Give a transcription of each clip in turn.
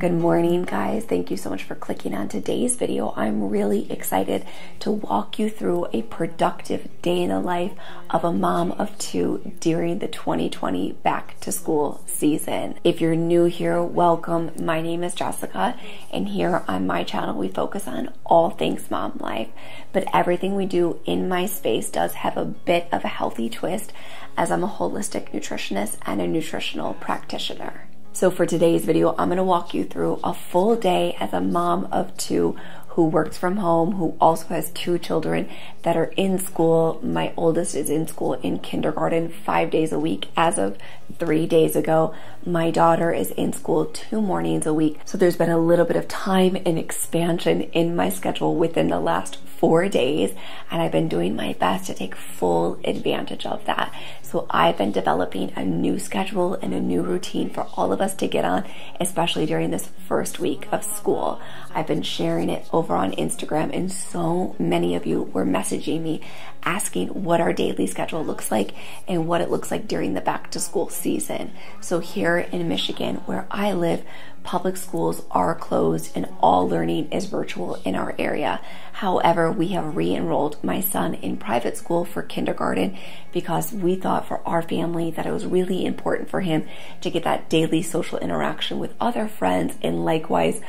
Good morning, guys. Thank you so much for clicking on today's video. I'm really excited to walk you through a productive day in the life of a mom of two during the 2020 back to school season. If you're new here, welcome. My name is Jessica, and here on my channel, we focus on all things mom life. But everything we do in my space does have a bit of a healthy twist, as I'm a holistic nutritionist and a nutritional practitioner. So for today's video, I'm going to walk you through a full day as a mom of two who works from home, who also has two children that are in school. My oldest is in school in kindergarten 5 days a week as of 3 days ago. My daughter is in school 2 mornings a week. So there's been a little bit of time and expansion in my schedule within the last 4 days, and I've been doing my best to take full advantage of that. So I've been developing a new schedule and a new routine for all of us to get on, especially during this first week of school. I've been sharing it over on Instagram, and so many of you were messaging me asking what our daily schedule looks like and what it looks like during the back to school season. So here in Michigan, where I live, public schools are closed and all learning is virtual in our area. However, we have re-enrolled my son in private school for kindergarten because we thought for our family that it was really important for him to get that daily social interaction with other friends, and likewise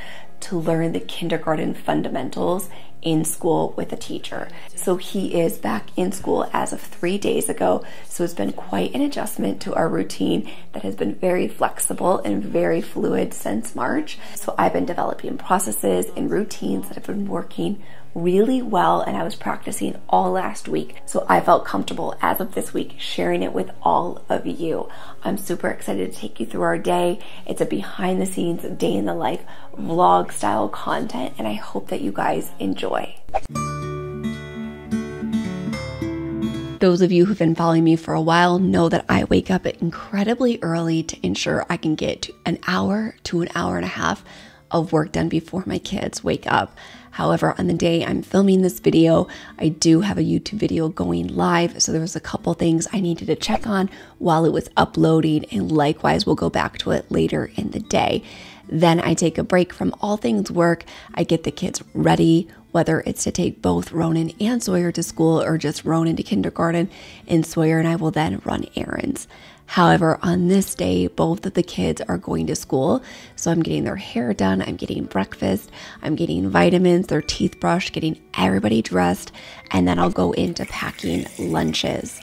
to learn the kindergarten fundamentals in school with a teacher. So he is back in school as of 3 days ago. So it's been quite an adjustment to our routine that has been very flexible and very fluid since March. So I've been developing processes and routines that have been working really well, and I was practicing all last week. So I felt comfortable as of this week sharing it with all of you. I'm super excited to take you through our day. It's a behind the scenes day in the life vlog style content, and I hope that you guys enjoy. Those of you who've been following me for a while know that I wake up incredibly early to ensure I can get an hour to an hour and a half of work done before my kids wake up. However, on the day I'm filming this video, I do have a YouTube video going live, so there was a couple things I needed to check on while it was uploading, and likewise we'll go back to it later in the day. Then I take a break from all things work. I get the kids ready, whether it's to take both Ronan and Sawyer to school or just Ronan to kindergarten, and Sawyer and I will then run errands. However, on this day, both of the kids are going to school, so I'm getting their hair done, I'm getting breakfast, I'm getting vitamins, their teeth brushed, getting everybody dressed, and then I'll go into packing lunches.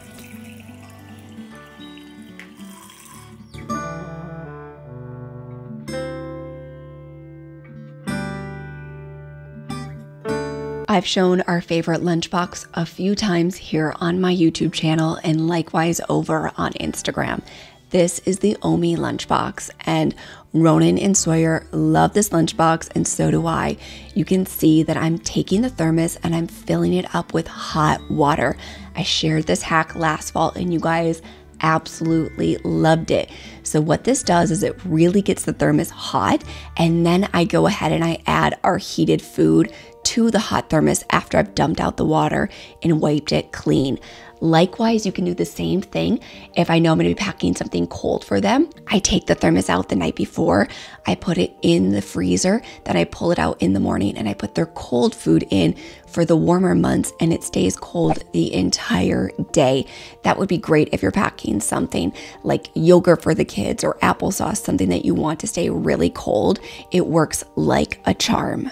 I've shown our favorite lunchbox a few times here on my YouTube channel and likewise over on Instagram. This is the Omi lunchbox, and Ronan and Sawyer love this lunchbox, and so do I. You can see that I'm taking the thermos and I'm filling it up with hot water. I shared this hack last fall and you guys absolutely loved it. So what this does is it really gets the thermos hot, and then I go ahead and I add our heated food to the hot thermos after I've dumped out the water and wiped it clean. Likewise, you can do the same thing if I know I'm going to be packing something cold for them. I take the thermos out the night before, I put it in the freezer, then I pull it out in the morning and I put their cold food in for the warmer months, and it stays cold the entire day. That would be great if you're packing something like yogurt for the kids or applesauce, something that you want to stay really cold. It works like a charm.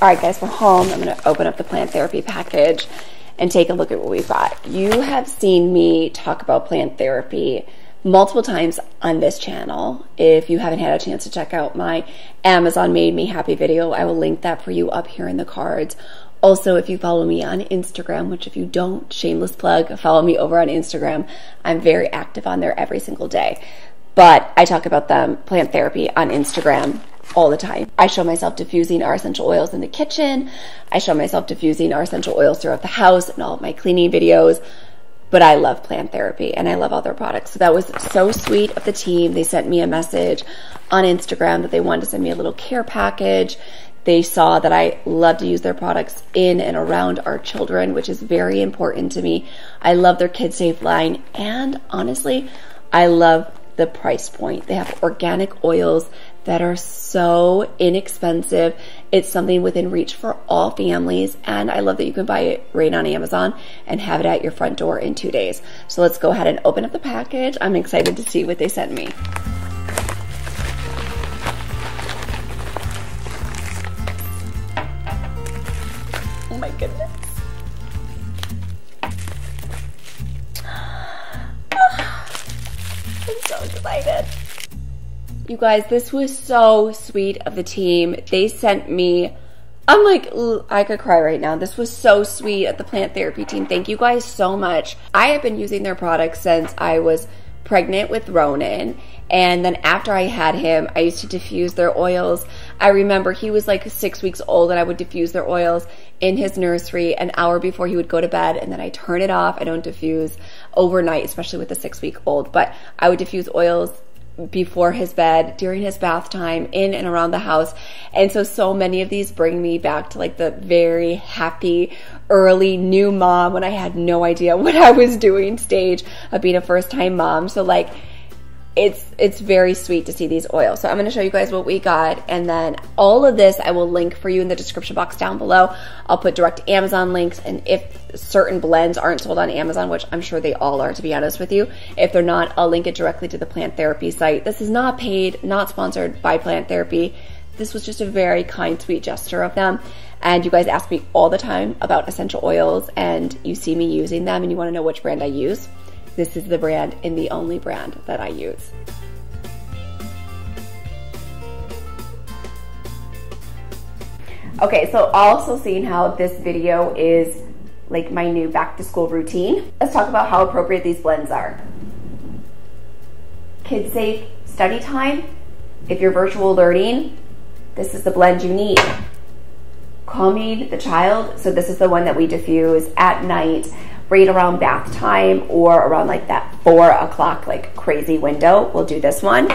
All right, guys, we're home. I'm going to open up the plant therapy package and take a look at what we've got. You have seen me talk about plant therapy multiple times on this channel. If you haven't had a chance to check out my Amazon Made Me Happy video, I will link that for you up here in the cards. Also, if you follow me on Instagram, which if you don't, shameless plug, follow me over on Instagram. I'm very active on there every single day. But I talk about plant therapy on Instagram all the time. I show myself diffusing our essential oils in the kitchen. I show myself diffusing our essential oils throughout the house in all of my cleaning videos. but I love Plant Therapy and I love all their products. So that was so sweet of the team. They sent me a message on Instagram that they wanted to send me a little care package. They saw that I love to use their products in and around our children, which is very important to me. I love their Kid Safe line, and honestly, I love the price point. They have organic oils that are so inexpensive. It's something within reach for all families, and I love that you can buy it right on Amazon and have it at your front door in 2 days. So let's go ahead and open up the package. I'm excited to see what they sent me. Oh my goodness. I'm so excited. You guys, this was so sweet of the team. They sent me, I'm like, I could cry right now. This was so sweet of the Plant Therapy team. Thank you guys so much. I have been using their products since I was pregnant with Ronan. And then after I had him, I used to diffuse their oils. I remember he was like 6 weeks old and I would diffuse their oils in his nursery an hour before he would go to bed, and then I turn it off. I don't diffuse overnight, especially with a 6-week-old, but I would diffuse oils before his bed, during his bath time, in and around the house. And so many of these bring me back to like the very happy, early new mom when I had no idea what I was doing stage of being a first-time mom. So like, it's very sweet to see these oils. So I'm going to show you guys what we got, and then all of this I will link for you in the description box down below. I'll put direct Amazon links, and if certain blends aren't sold on Amazon, which I'm sure they all are, to be honest with you, if they're not, I'll link it directly to the Plant Therapy site. This is not paid, not sponsored by Plant Therapy. This was just a very kind, sweet gesture of them. And you guys ask me all the time about essential oils, and you see me using them, and you want to know which brand I use. This is the brand and the only brand that I use. Okay, so also seeing how this video is like my new back to school routine, let's talk about how appropriate these blends are. Kid Safe study time. If you're virtual learning, this is the blend you need. Calming the child, so this is the one that we diffuse at night, right around bath time or around like that 4 o'clock like crazy window. We'll do this one.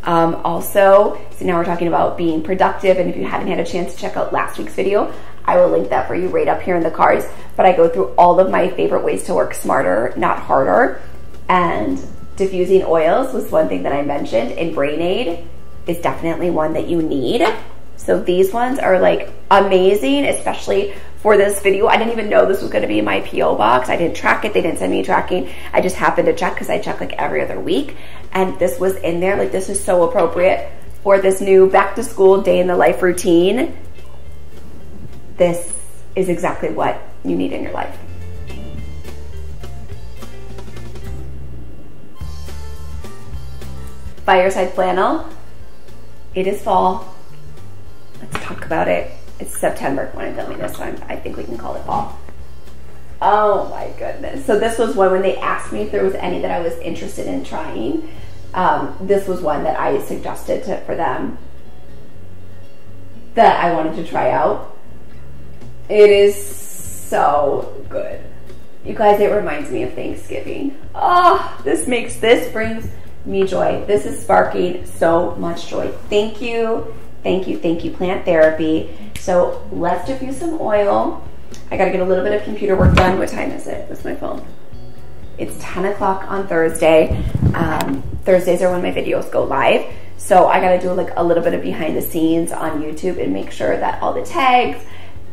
Also, so now we're talking about being productive, and if you haven't had a chance to check out last week's video, I will link that for you right up here in the cards. But I go through all of my favorite ways to work smarter, not harder, and diffusing oils was one thing that I mentioned, and Brain Aid is definitely one that you need. So these ones are like amazing, especially for this video. I didn't even know this was going to be in my P.O. box. I didn't track it. They didn't send me tracking. I just happened to check because I check like every other week. And this was in there. Like, this is so appropriate for this new back to school day in the life routine. This is exactly what you need in your life. Fireside flannel. It is fall. Let's talk about it. It's September when I'm filming this one. I think we can call it fall. Oh my goodness. So this was one when they asked me if there was any that I was interested in trying. This was one that I suggested for them that I wanted to try out. It is so good. You guys, it reminds me of Thanksgiving. Oh, this brings me joy. This is sparking so much joy. Thank you. Thank you, thank you, Plant Therapy. So let's diffuse some oil. I gotta get a little bit of computer work done. What time is it? What's my phone? It's 10 o'clock on Thursday. Thursdays are when my videos go live. So I gotta do like a little bit of behind the scenes on YouTube and make sure that all the tags,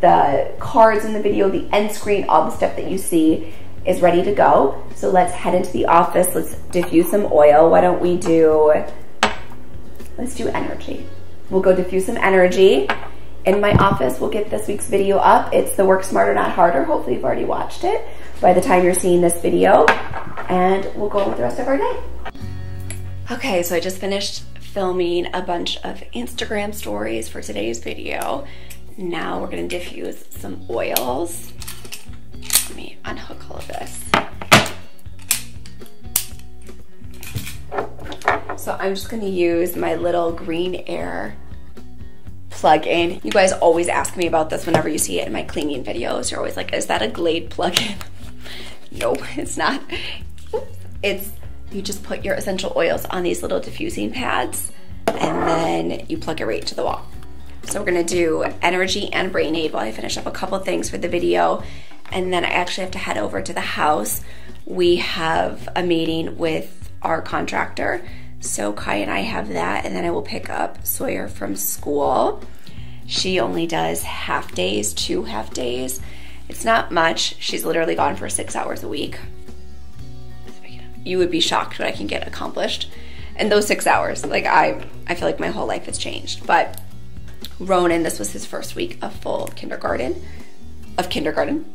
the cards in the video, the end screen, all the stuff that you see is ready to go. So let's head into the office. Let's diffuse some oil. Why don't we let's do energy. We'll go diffuse some energy. In my office, we'll get this week's video up. It's the Work Smarter, Not Harder. Hopefully you've already watched it by the time you're seeing this video. And we'll go on with the rest of our day. Okay, so I just finished filming a bunch of Instagram stories for today's video. Now we're gonna diffuse some oils. Let me unhook all of this. So I'm just gonna use my little Green Air plug-in. You guys always ask me about this whenever you see it in my cleaning videos. You're always like, is that a Glade plug-in? Nope, it's not. It's, you just put your essential oils on these little diffusing pads and then you plug it right to the wall. So we're gonna do energy and brain aid while I finish up a couple things for the video. And then I actually have to head over to the house. We have a meeting with our contractor. So Kai and I have that, and then I will pick up Sawyer from school. She only does half days, 2 half days. It's not much. She's literally gone for 6 hours a week. You would be shocked what I can get accomplished in those 6 hours. Like I feel like my whole life has changed. But Ronan, this was his first week of full kindergarten,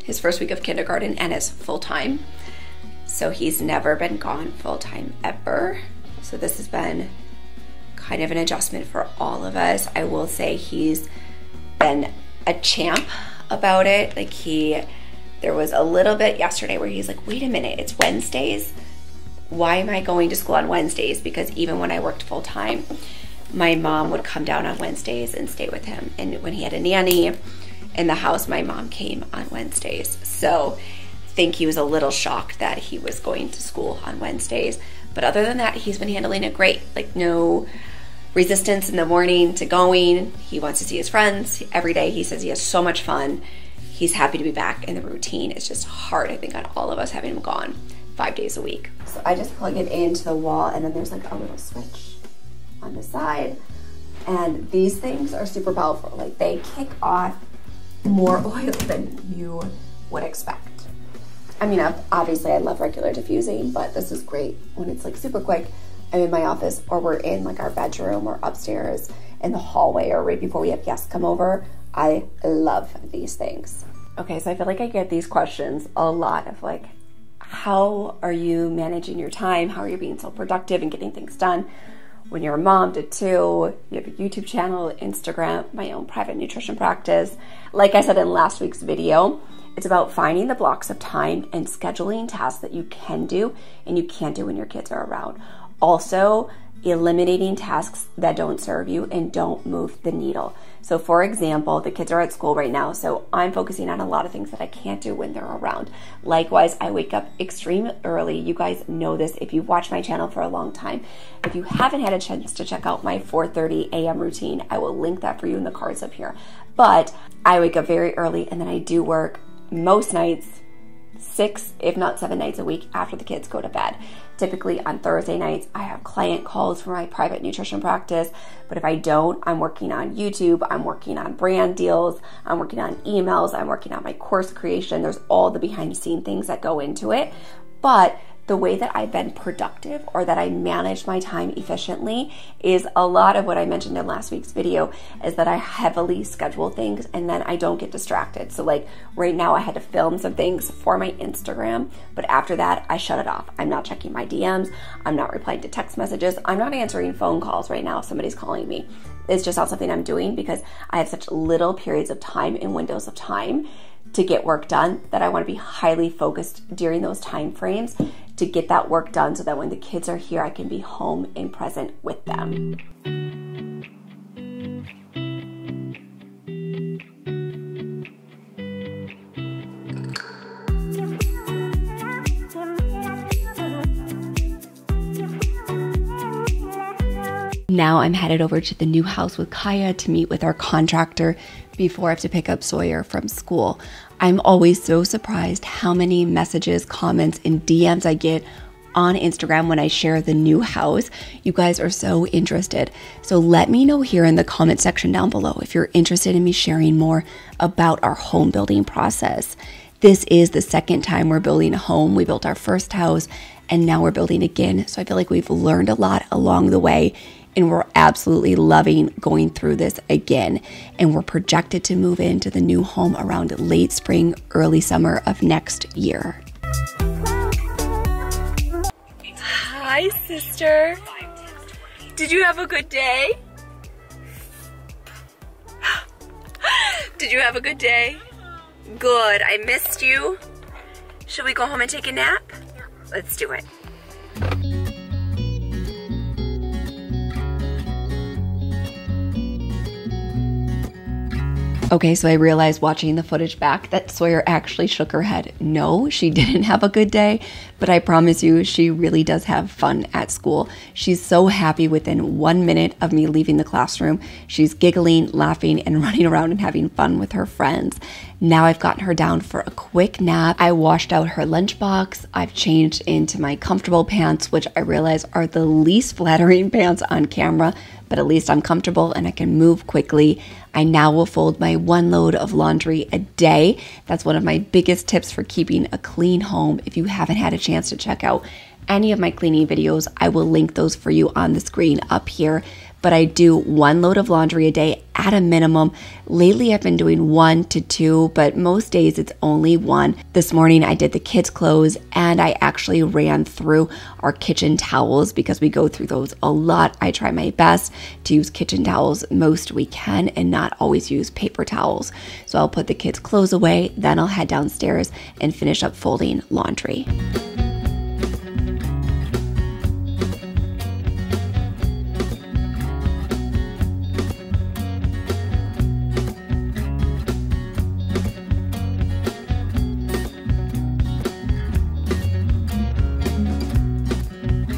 his first week of kindergarten, and is full-time. So he's never been gone full-time ever. So this has been kind of an adjustment for all of us. I will say he's been a champ about it. Like there was a little bit yesterday where he's like, wait a minute, it's Wednesdays? Why am I going to school on Wednesdays? Because even when I worked full-time, my mom would come down on Wednesdays and stay with him. And when he had a nanny in the house, my mom came on Wednesdays. So I think he was a little shocked that he was going to school on Wednesdays. But other than that, he's been handling it great. Like no resistance in the morning to going. He wants to see his friends every day. He says he has so much fun. He's happy to be back in the routine. It's just hard, I think, on all of us having him gone 5 days a week. So I just plug it into the wall, and then there's like a little switch on the side. And these things are super powerful. Like they kick off more oil than you would expect. I mean, obviously I love regular diffusing, but this is great when it's like super quick. I'm in my office, or we're in like our bedroom or upstairs in the hallway, or right before we have guests come over. I love these things. Okay, so I feel like I get these questions a lot of like, how are you managing your time? How are you being so productive and getting things done when you're a mom to 2? You have a YouTube channel, Instagram, my own private nutrition practice. Like I said in last week's video, it's about finding the blocks of time and scheduling tasks that you can do and you can't do when your kids are around. Also, eliminating tasks that don't serve you and don't move the needle. So for example, the kids are at school right now, so I'm focusing on a lot of things that I can't do when they're around. Likewise, I wake up extremely early. You guys know this if you've watched my channel for a long time. If you haven't had a chance to check out my 4:30 a.m. routine, I will link that for you in the cards up here. But I wake up very early, and then I do work most nights, 6, if not 7 nights a week after the kids go to bed. Typically on Thursday nights, I have client calls for my private nutrition practice, but if I don't, I'm working on YouTube, I'm working on brand deals, I'm working on emails, I'm working on my course creation. There's all the behind the scene things that go into it. But the way that I've been productive, or that I manage my time efficiently, is a lot of what I mentioned in last week's video, is that I heavily schedule things and then I don't get distracted. So like right now I had to film some things for my Instagram, but after that I shut it off. I'm not checking my DMs, I'm not replying to text messages, I'm not answering phone calls right now if somebody's calling me. It's just not something I'm doing because I have such little periods of time and windows of time to get work done that I want to be highly focused during those time frames to get that work done, so that when the kids are here, I can be home and present with them. Now I'm headed over to the new house with Kaya to meet with our contractor before I have to pick up Sawyer from school. I'm always so surprised how many messages, comments, and DMs I get on Instagram when I share the new house. You guys are so interested. So let me know here in the comment section down below if you're interested in me sharing more about our home building process. This is the second time we're building a home. We built our first house and now we're building again. So I feel like we've learned a lot along the way, and we're absolutely loving going through this again. And we're projected to move into the new home around late spring, early summer of next year. Hi, sister. Did you have a good day? Did you have a good day? Good. I missed you. Should we go home and take a nap? Let's do it. Okay, so I realized watching the footage back that Sawyer actually shook her head. No, she didn't have a good day, but I promise you, she really does have fun at school. She's so happy within 1 minute of me leaving the classroom. She's giggling, laughing, and running around and having fun with her friends. Now I've gotten her down for a quick nap. I washed out her lunchbox. I've changed into my comfortable pants, which I realize are the least flattering pants on camera, but at least I'm comfortable and I can move quickly. I now will fold my 1 load of laundry a day. That's one of my biggest tips for keeping a clean home. If you haven't had a chance to check out any of my cleaning videos, I will link those for you on the screen up here. But I do 1 load of laundry a day at a minimum. Lately, I've been doing 1 to 2, but most days it's only 1. This morning, I did the kids' clothes, and I actually ran through our kitchen towels because we go through those a lot. I try my best to use kitchen towels most we can and not always use paper towels. So I'll put the kids' clothes away, then I'll head downstairs and finish up folding laundry.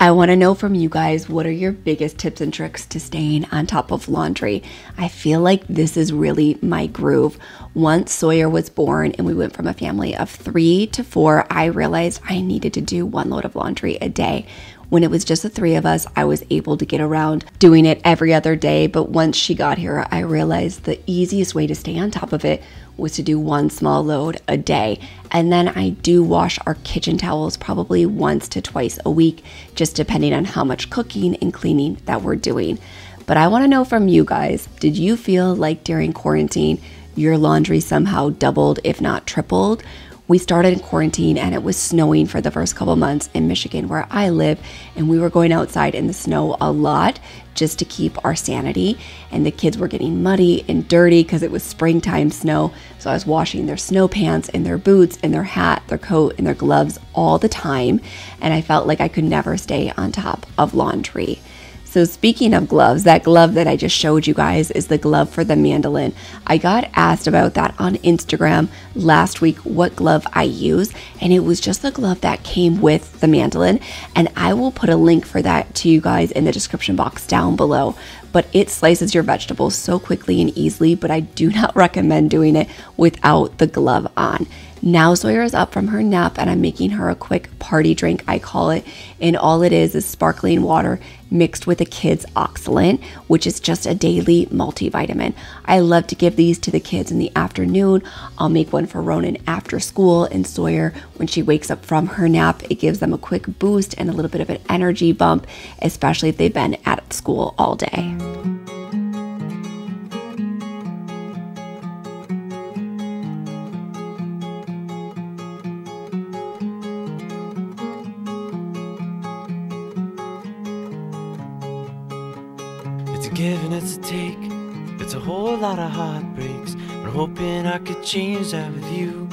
I want to know from you guys, what are your biggest tips and tricks to staying on top of laundry? I feel like this is really my groove. Once Sawyer was born and we went from a family of 3 to 4, I realized I needed to do 1 load of laundry a day. When it was just the 3 of us, I was able to get around doing it every other day. But once she got here, I realized the easiest way to stay on top of it was to do 1 small load a day. And then I do wash our kitchen towels probably once to twice a week, just depending on how much cooking and cleaning that we're doing. But I want to know from you guys, did you feel like during quarantine, your laundry somehow doubled, if not tripled? We started in quarantine and it was snowing for the first couple months in Michigan where I live, and we were going outside in the snow a lot just to keep our sanity, and the kids were getting muddy and dirty because it was springtime snow. So I was washing their snow pants and their boots and their hat, their coat and their gloves all the time, and I felt like I could never stay on top of laundry. So speaking of gloves, that glove that I just showed you guys is the glove for the mandolin. I got asked about that on Instagram last week, what glove I use, and it was just the glove that came with the mandolin, and I will put a link for that to you guys in the description box down below. But it slices your vegetables so quickly and easily, but I do not recommend doing it without the glove on. Now Sawyer is up from her nap and I'm making her a quick party drink, I call it. And all it is sparkling water mixed with a kid's oxalate, which is just a daily multivitamin. I love to give these to the kids in the afternoon. I'll make one for Ronan after school, and Sawyer, when she wakes up from her nap, it gives them a quick boost and a little bit of an energy bump, especially if they've been at school all day. It's a give and it's a take. It's a whole lot of heartbreaks, but I'm hoping I could change that with you.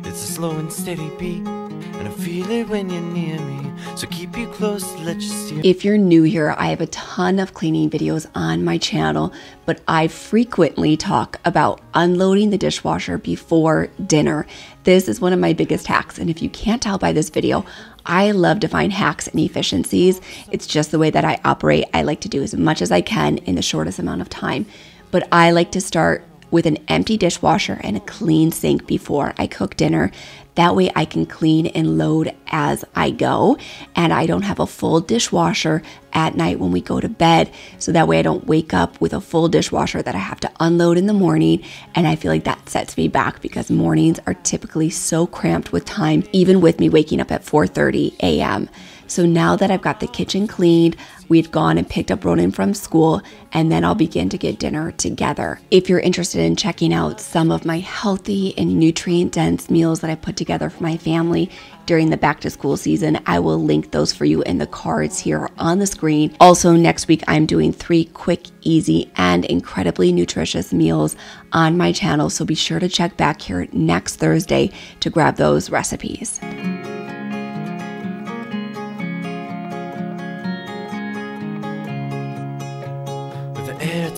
It's a slow and steady beat, and I feel it when you're near me, so keep you close to let you steer. If you're new here, I have a ton of cleaning videos on my channel, but I frequently talk about unloading the dishwasher before dinner. This is one of my biggest hacks, and if you can't tell by this video, I love to find hacks and efficiencies. It's just the way that I operate. I like to do as much as I can in the shortest amount of time, but I like to start with an empty dishwasher and a clean sink before I cook dinner. That way I can clean and load as I go, and I don't have a full dishwasher at night when we go to bed. So that way I don't wake up with a full dishwasher that I have to unload in the morning, and I feel like that sets me back because mornings are typically so cramped with time, even with me waking up at 4:30 a.m. So now that I've got the kitchen cleaned, we've gone and picked up Ronan from school, and then I'll begin to get dinner together. If you're interested in checking out some of my healthy and nutrient-dense meals that I put together for my family during the back-to-school season, I will link those for you in the cards here on the screen. Also, next week, I'm doing 3 quick, easy, and incredibly nutritious meals on my channel, so be sure to check back here next Thursday to grab those recipes.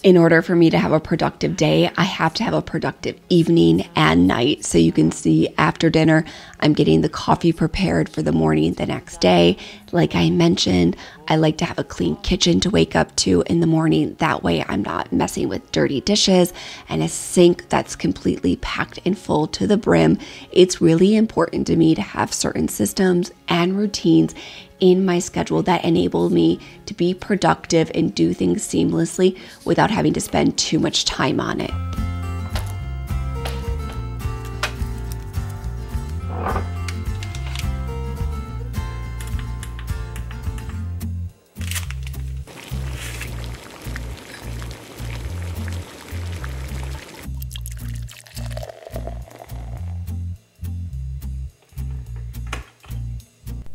In order for me to have a productive day, I have to have a productive evening and night. So you can see after dinner, I'm getting the coffee prepared for the morning the next day. Like I mentioned, I like to have a clean kitchen to wake up to in the morning. That way I'm not messing with dirty dishes and a sink that's completely packed and full to the brim. It's really important to me to have certain systems and routines in my schedule that enable me to be productive and do things seamlessly without having to spend too much time on it.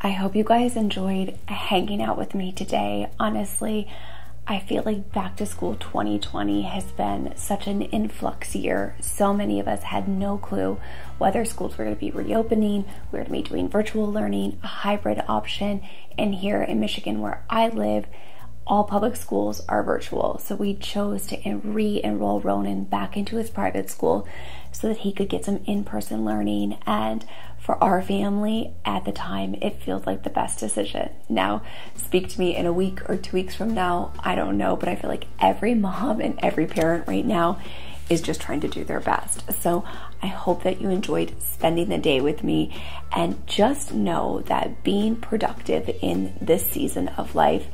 I hope you guys enjoyed hanging out with me today. Honestly, I feel like back to school 2020 has been such an influx year. So many of us had no clue whether schools were going to be reopening, we were going to be doing virtual learning, a hybrid option, and here in Michigan where I live, all public schools are virtual. So we chose to re-enroll Ronan back into his private school so that he could get some in-person learning. And for our family at the time, it feels like the best decision. Now, speak to me in a week or 2 weeks from now, I don't know, but I feel like every mom and every parent right now is just trying to do their best. So I hope that you enjoyed spending the day with me, and just know that being productive in this season of life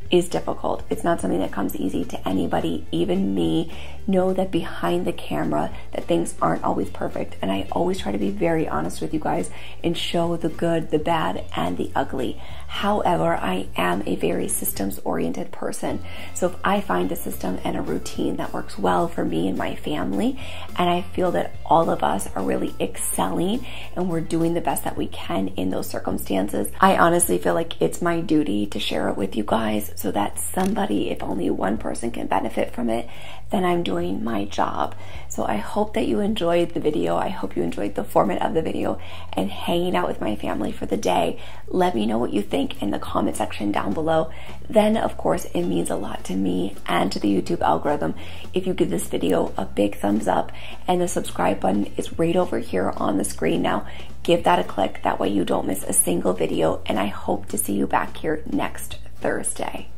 is difficult. It's not something that comes easy to anybody, even me. Know that behind the camera that things aren't always perfect, and I always try to be very honest with you guys and show the good, the bad, and the ugly. However, I am a very systems-oriented person. So if I find a system and a routine that works well for me and my family, and I feel that all of us are really excelling and we're doing the best that we can in those circumstances, I honestly feel like it's my duty to share it with you guys so that somebody, if only one person, can benefit from it, then I'm doing my job. So I hope that you enjoyed the video. I hope you enjoyed the format of the video and hanging out with my family for the day. Let me know what you think in the comment section down below. Then, of course, it means a lot to me and to the YouTube algorithm if you give this video a big thumbs up, and the subscribe button is right over here on the screen now. Give that a click. That way you don't miss a single video, and I hope to see you back here next Thursday.